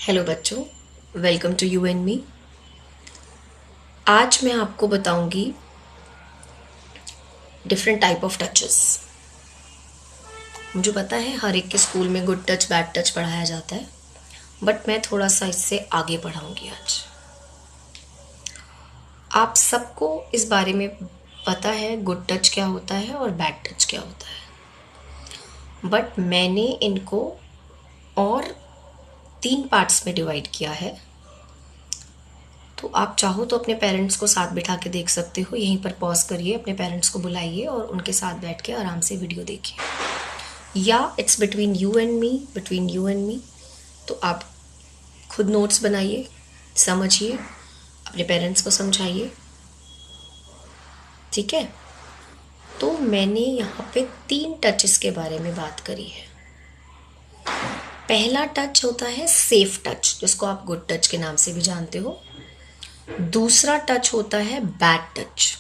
Hello बच्चों, welcome to you and me. आज मैं आपको बताऊंगी डिफरेंट टाइप ऑफ टचेस। मुझे पता है हर एक के स्कूल में गुड टच बैड टच पढ़ाया जाता है, बट मैं थोड़ा सा इससे आगे पढ़ाऊंगी आज। आप सबको इस बारे में पता है गुड टच क्या होता है और बैड टच क्या होता है, बट मैंने इनको और 3 पार्ट्स में डिवाइड किया है। तो आप चाहो तो अपने पेरेंट्स को साथ बिठा के देख सकते हो। यहीं पर पॉज करिए, अपने पेरेंट्स को बुलाइए और उनके साथ बैठ के आराम से वीडियो देखिए। या it's between you and me, between you and मी। तो आप खुद नोट्स बनाइए, समझिए, अपने पेरेंट्स को समझाइए। ठीक है। तो मैंने यहाँ पे 3 टचेस के बारे में बात करी है। पहला टच होता है सेफ टच, जिसको आप गुड टच के नाम से भी जानते हो। दूसरा टच होता है बैड टच,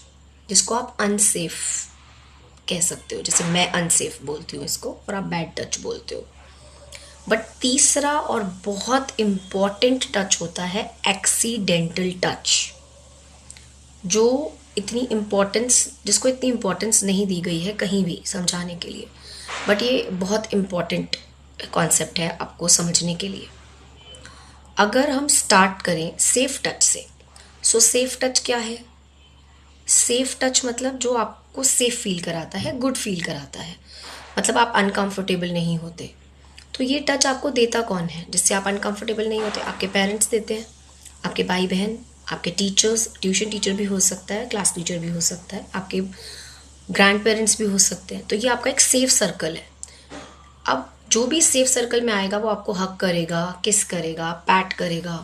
जिसको आप अनसेफ कह सकते हो। जैसे मैं अनसेफ बोलती हूँ इसको और आप बैड टच बोलते हो। बट तीसरा और बहुत इम्पॉर्टेंट टच होता है एक्सीडेंटल टच, जो जिसको इतनी इम्पोर्टेंस नहीं दी गई है कहीं भी समझाने के लिए। बट ये बहुत इम्पॉर्टेंट कॉन्सेप्ट है आपको समझने के लिए। अगर हम स्टार्ट करें सेफ टच से, सो सेफ टच क्या है? सेफ टच मतलब जो आपको सेफ फील कराता है, गुड फील कराता है, मतलब आप अनकंफर्टेबल नहीं होते। तो ये टच आपको देता कौन है जिससे आप अनकंफर्टेबल नहीं होते? आपके पेरेंट्स देते हैं, आपके भाई बहन, आपके टीचर्स, ट्यूशन टीचर भी हो सकता है, क्लास टीचर भी हो सकता है, आपके ग्रैंड पेरेंट्स भी हो सकते हैं। तो ये आपका एक सेफ सर्कल है। अब जो भी सेफ सर्कल में आएगा वो आपको हग करेगा, किस करेगा, पैट करेगा,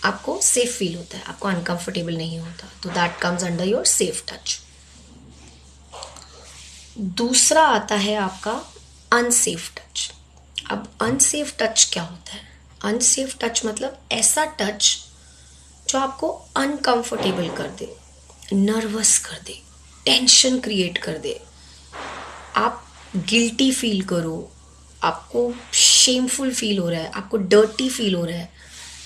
आपको सेफ फील होता है, आपको अनकंफर्टेबल नहीं होता। तो that comes under your safe touch. दूसरा आता है आपका अनसेफ टच। अब अनसेफ टच क्या होता है? अनसेफ टच मतलब ऐसा टच जो आपको अनकंफर्टेबल कर दे, नर्वस कर दे, टेंशन क्रिएट कर दे, आप गिल्टी फील करो, आपको शेमफुल फील हो रहा है, आपको डर्टी फील हो रहा है,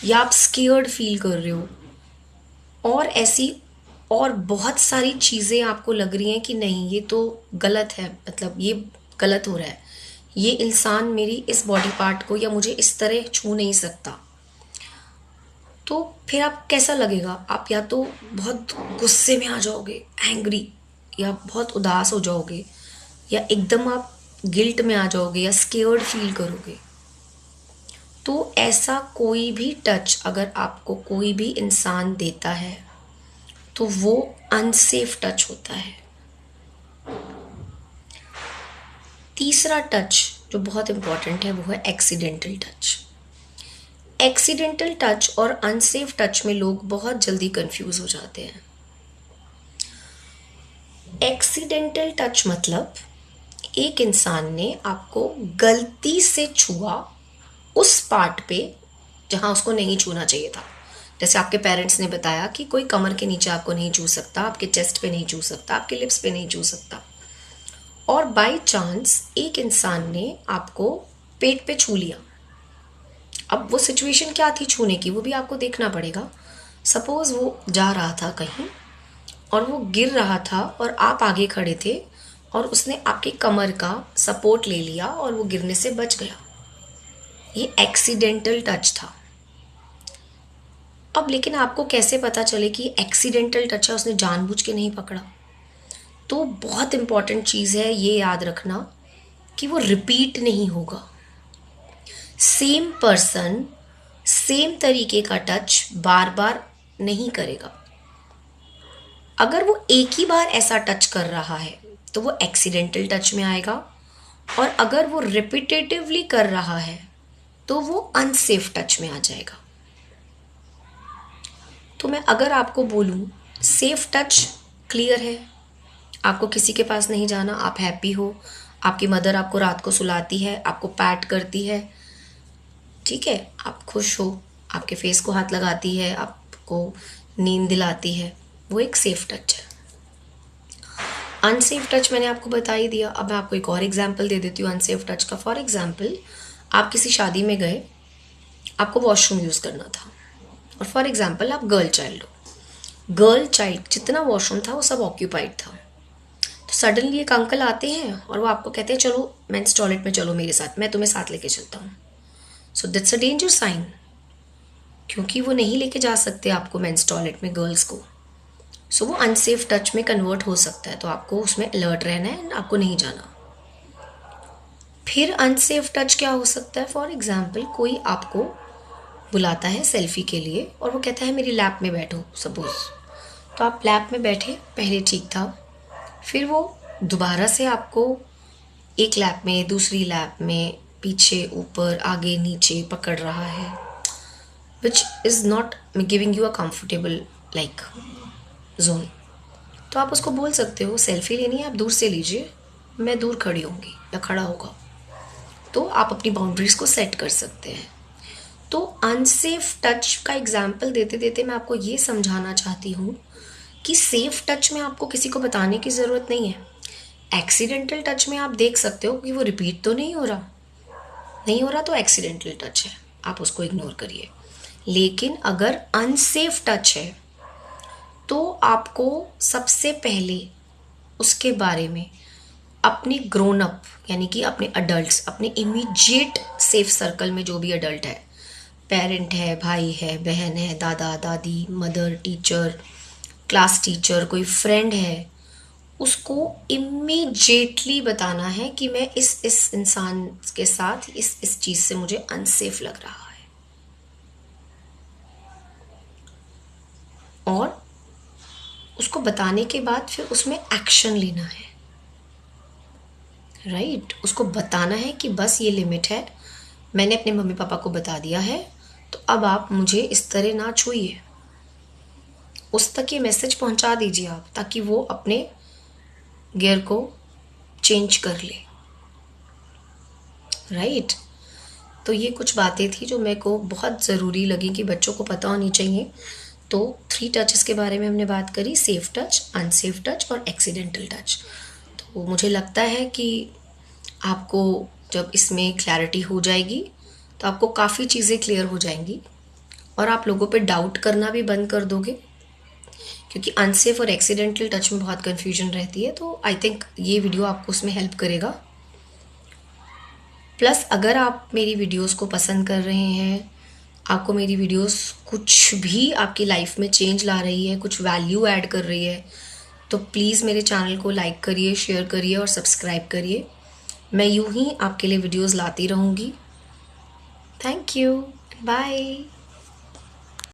या आप स्केयर्ड फील कर रहे हो, और ऐसी और बहुत सारी चीज़ें आपको लग रही हैं कि नहीं ये तो गलत है, मतलब ये गलत हो रहा है, ये इंसान मेरी इस बॉडी पार्ट को या मुझे इस तरह छू नहीं सकता। तो फिर आप कैसा लगेगा? आप या तो बहुत गुस्से में आ जाओगे, एंग्री, या बहुत उदास हो जाओगे, या एकदम आप गिल्ट में आ जाओगे, या स्केयर्ड फील करोगे। तो ऐसा कोई भी टच अगर आपको कोई भी इंसान देता है तो वो अनसेफ टच होता है। तीसरा टच जो बहुत इंपॉर्टेंट है वो है एक्सीडेंटल टच। एक्सीडेंटल टच और अनसेफ टच में लोग बहुत जल्दी कंफ्यूज हो जाते हैं। एक्सीडेंटल टच मतलब एक इंसान ने आपको गलती से छुआ उस पार्ट पे जहां उसको नहीं छूना चाहिए था। जैसे आपके पेरेंट्स ने बताया कि कोई कमर के नीचे आपको नहीं छू सकता, आपके चेस्ट पे नहीं छू सकता, आपके लिप्स पे नहीं छू सकता, और बाय चांस एक इंसान ने आपको पेट पे छू लिया। अब वो सिचुएशन क्या थी छूने की, वो भी आपको देखना पड़ेगा। सपोज वो जा रहा था कहीं और वो गिर रहा था और आप आगे खड़े थे और उसने आपकी कमर का सपोर्ट ले लिया और वो गिरने से बच गया। ये एक्सीडेंटल टच था। अब लेकिन आपको कैसे पता चले कि एक्सीडेंटल टच है, उसने जानबूझ के नहीं पकड़ा? तो बहुत इंपॉर्टेंट चीज़ है ये याद रखना कि वो रिपीट नहीं होगा। सेम पर्सन सेम तरीके का टच बार बार नहीं करेगा। अगर वो एक ही बार ऐसा टच कर रहा है तो वो एक्सीडेंटल टच में आएगा, और अगर वो रिपीटेटिवली कर रहा है तो वो अनसेफ टच में आ जाएगा। तो मैं अगर आपको बोलूँ सेफ टच क्लियर है, आपको किसी के पास नहीं जाना, आप हैप्पी हो, आपकी मदर आपको रात को सुलाती है, आपको पैट करती है, ठीक है, आप खुश हो, आपके फेस को हाथ लगाती है, आपको नींद दिलाती है, वो एक सेफ टच है। अनसेफ टच मैंने आपको बता ही दिया। अब मैं आपको एक और एग्जांपल दे देती हूँ अनसेफ टच का। फॉर एग्जांपल आप किसी शादी में गए आपको वॉशरूम यूज़ करना था, और फॉर एग्जांपल आप गर्ल चाइल्ड हो, गर्ल चाइल्ड जितना वॉशरूम था वो सब ऑक्यूपाइड था। तो सडनली एक अंकल आते हैं और वो आपको कहते हैं चलो मेंस टॉयलेट में चलो मेरे साथ, मैं तुम्हें साथ लेके चलता हूँ। So that's a danger sign, क्योंकि वो नहीं लेके जा सकते आपको मेंस टॉयलेट में गर्ल्स को। सो वो अनसेफ टच में कन्वर्ट हो सकता है, तो आपको उसमें अलर्ट रहना है, आपको नहीं जाना। फिर अनसेफ टच क्या हो सकता है? फॉर एग्जाम्पल कोई आपको बुलाता है सेल्फी के लिए और वो कहता है मेरी लैप में बैठो सपोज, तो आप लैप में बैठे, पहले ठीक था, फिर वो दोबारा से आपको एक लैप में, दूसरी लैप में, पीछे ऊपर आगे नीचे पकड़ रहा है, which is not giving you a comfortable like zone. तो आप उसको बोल सकते हो सेल्फी लेनी है आप दूर से लीजिए, मैं दूर खड़ी होंगी या खड़ा होगा। तो आप अपनी बाउंड्रीज को सेट कर सकते हैं। तो अनसेफ टच का एग्जाम्पल देते देते मैं आपको ये समझाना चाहती हूँ कि सेफ टच में आपको किसी को बताने की ज़रूरत नहीं है। एक्सीडेंटल टच में आप देख सकते हो कि वो रिपीट तो नहीं हो रहा, नहीं हो रहा तो एक्सीडेंटल टच है, आप उसको इग्नोर करिए। लेकिन अगर अनसेफ टच है तो आपको सबसे पहले उसके बारे में अपने ग्रोन अप यानी कि अपने अडल्ट्स, अपने इमीडिएट सेफ सर्कल में जो भी अडल्ट है, पेरेंट है, भाई है, बहन है, दादा दादी, मदर, टीचर, क्लास टीचर, कोई फ्रेंड है, उसको इमीडिएटली बताना है कि मैं इस इंसान के साथ इस चीज़ से मुझे अनसेफ लग रहा है, और उसको बताने के बाद फिर उसमें एक्शन लेना है। राइट, उसको बताना है कि बस ये लिमिट है, मैंने अपने मम्मी पापा को बता दिया है, तो अब आप मुझे इस तरह ना छूइए। उस तक ये मैसेज पहुंचा दीजिए आप, ताकि वो अपने गियर को चेंज कर ले। राइट, तो ये कुछ बातें थी जो मेरे को बहुत ज़रूरी लगी कि बच्चों को पता होनी चाहिए। तो 3 टचेस के बारे में हमने बात करी, सेफ टच, अनसेफ टच और एक्सीडेंटल टच। तो मुझे लगता है कि आपको जब इसमें क्लैरिटी हो जाएगी तो आपको काफ़ी चीज़ें क्लियर हो जाएंगी, और आप लोगों पे डाउट करना भी बंद कर दोगे, क्योंकि अनसेफ और एक्सीडेंटल टच में बहुत कन्फ्यूजन रहती है। तो आई थिंक ये वीडियो आपको उसमें हेल्प करेगा। प्लस अगर आप मेरी वीडियोस को पसंद कर रहे हैं, आपको मेरी वीडियोस कुछ भी आपकी लाइफ में चेंज ला रही है, कुछ वैल्यू ऐड कर रही है, तो प्लीज़ मेरे चैनल को लाइक करिए, शेयर करिए और सब्सक्राइब करिए। मैं यूं ही आपके लिए वीडियोस लाती रहूँगी। Thank you, bye.